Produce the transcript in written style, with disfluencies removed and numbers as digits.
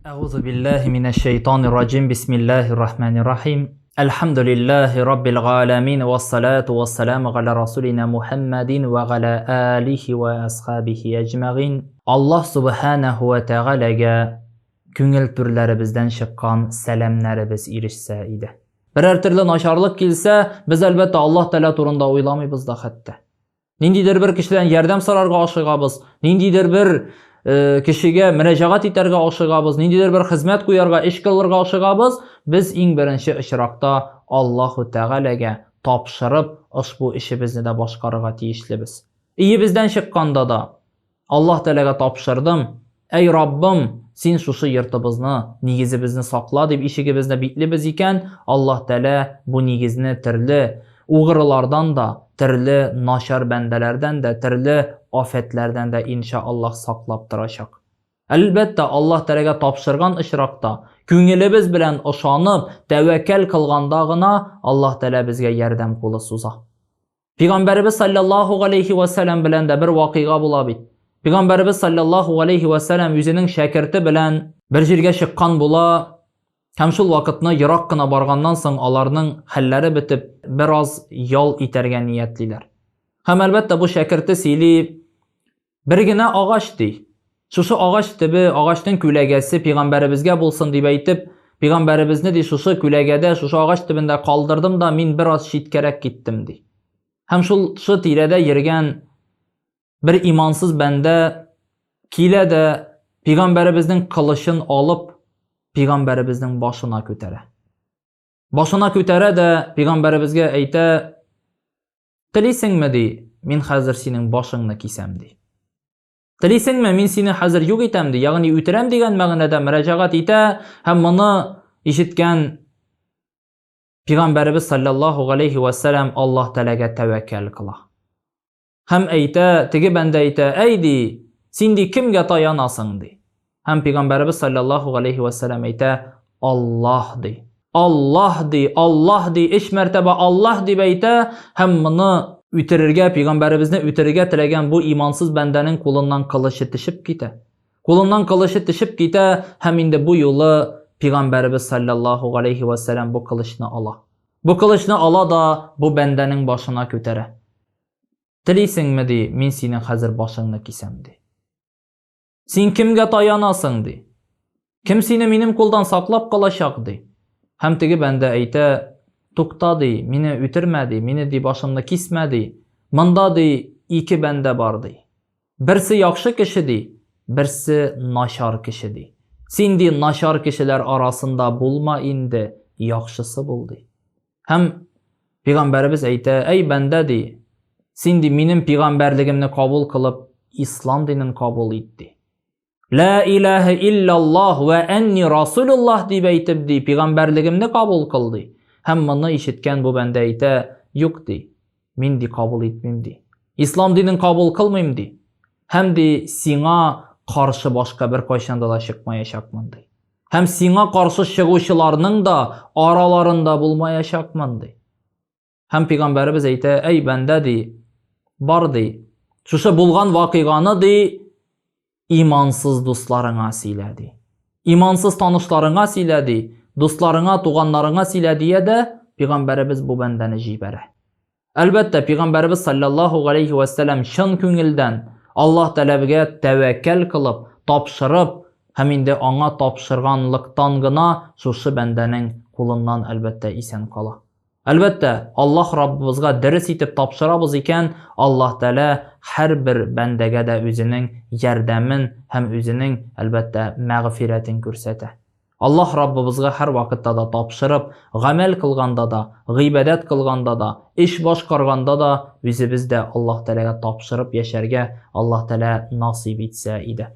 أعوذ بالله من الشيطان الرجيم بسم الله الرحمن الرحيم الحمد لله رب العالمين والصلاة والسلام على رسولنا محمد وعلى آله وأصحابه أجمعين Allah subhanahu wa ta'alaga көңіл түрлерімізден шыққан сәлемлеріміз ерішсе еді. Бірер түрлі нашарлық келсе, біз әлбәттә Аллах Тәала турында ойламайбыз да хәтта. Ниндидер бір кешедән ярдәм сорарга ашыгабыз, ниндидер бір кешегә мөрәҗәгать итәргә ашыгабыз, ниндидер бір хезмәт куярга, эш кылырга ашыгабыз, без иң беренче очракта Аллаһу Тәгаләгә тапшырып, ошбу эшебезне дә башкарырга тиешлебез. Иебездән чыкканда да Аллаһ Тәгаләгә тапшырдым, әй Раббым, син шушы йортыбызны, нигезебезне сакла дип ишегебезне битлебез икән, Аллаһ Тәгалә бу нигезне төрле угырлардан да, төрле начар бәндәләрдән дә, төрле афәтләрдән дә иншааллаһ саклап торачак. Әлбәттә, Аллаһ Тәгаләгә тапшырган очракта, күңелебез белән ышанып, тәвәккәл кылганда гына Аллаһ Тәгалә безгә ярдәм кулы суза. Пәйгамбәрбез саллаллаһу алейхи ва саллям белән дә бер вакыйга була бит. Пәйгамбәрбез саллаллаһу алейхи ва саллям үзенең шәкерте белән бер җиргә чыккан була. Һәм шул вакытны ерак кына барганнан соң аларның хәлләре бетеп, бераз ял итәргә ниятлиләр. Һәм әлбәттә бу шәкерте сөйли, бер генә агач ди. Шушы агач төбе, агачның күләгәсе пәйгамбәребезгә булсын дип әйтеп, пәйгамбәребезне ди шушы күләгәдә, шушы агач төбендә калдырдым да мин бераз читкәрәк киттем ди. Һәм шушы тирәдә йөргән bir imansız bende kile de Peygamberimizin kılıçın alıp Peygamberimizin başına kötere. Başına kötere de Peygamberimizge eyte Tiliysin mi di? Min hazır senin başını kisem di. Tiliysin mi? Min seni hazır yok item di. Yani üterem degen məğnədə müracaat ite hem bunu işitken Peygamberimiz sallallahu aleyhi ve sellem Allah Teala'ga tevekkül kıla. Hem eyte, tegi bende eyte, ey di, sin di kimge tayanasın di. Hem Peygamberimiz sallallahu aleyhi ve sellem eyte, Allah di. Allah di, Allah di, iş mertebe Allah di beyte, hem bunu üterirge, Peygamberimizini üterirge tilegen bu imansız bendenin kulundan kılışı tişip gite. Kulundan kılışı tişip gite, hem indi bu yolu Peygamberimiz sallallahu aleyhi ve sellem bu kılıçını ala. Bu kılıçını ala da bu bendenin başına kötere. Tiliysin mi di, min senin hazır başını kisem di. Sen kimge tayanasın di. Kim seni benim kuldan saklap kalacak di. Hem tegi bende eyte, tukta di, meni ütirmedi, meni di başımda kismedi. Mında di, iki bende var di. Birisi yaxşı kişi di, birisi naşar kişi di. Sen di naşar kişiler arasında bulma indi, yaxşısı buldu. Hem Peygamberimiz eyte, ey bende di, sen di benim peygamberligimni kabul kılıp İslam dinini kabul etti. La ilahe illallah ve enni rasulullah deyip eytip di peygamberligimni kabul kıldı. Hem bunu işitken bu bende eyte yok di. Men di kabul etmem di. İslam dinini kabul kılmayım di. Hem di sina karşı başka bir kaçanda da çıkmayacakman di. Hem sina karşı çıkışlarının da aralarında bulmayacakman di. Hem peygamberimiz eyte ey bende di. Bar di. Şuşa bulgan vakıganı di. İmansız dostlarına siledi. İmansız tanışlarına siledi. Dostlarına, tuğanlarına silediye de Peygamberimiz bu bendeni jibere. Elbette Peygamberimiz sallallahu aleyhi ve sellem şın köngilden Allah Teala'ga tevekkül kılıp, tapşırıp, hem indi ona tapşırganlıktan gına şuşu bendenin kulundan elbette isen kala. Elbette Allah Rabbimizga ders itip tapşırabız iken Allah Teala her bir bendege de özünün yardemin hem özünün elbette mağfiretin kürsete. Allah Rabbimizga her vakitte da tapşırıp, gamel kılganda da, gıybedet kılganda da, iş başkarganda da özümüz de Allah Teala'ga tapşırıp yaşarga Allah Teala nasip etse idi.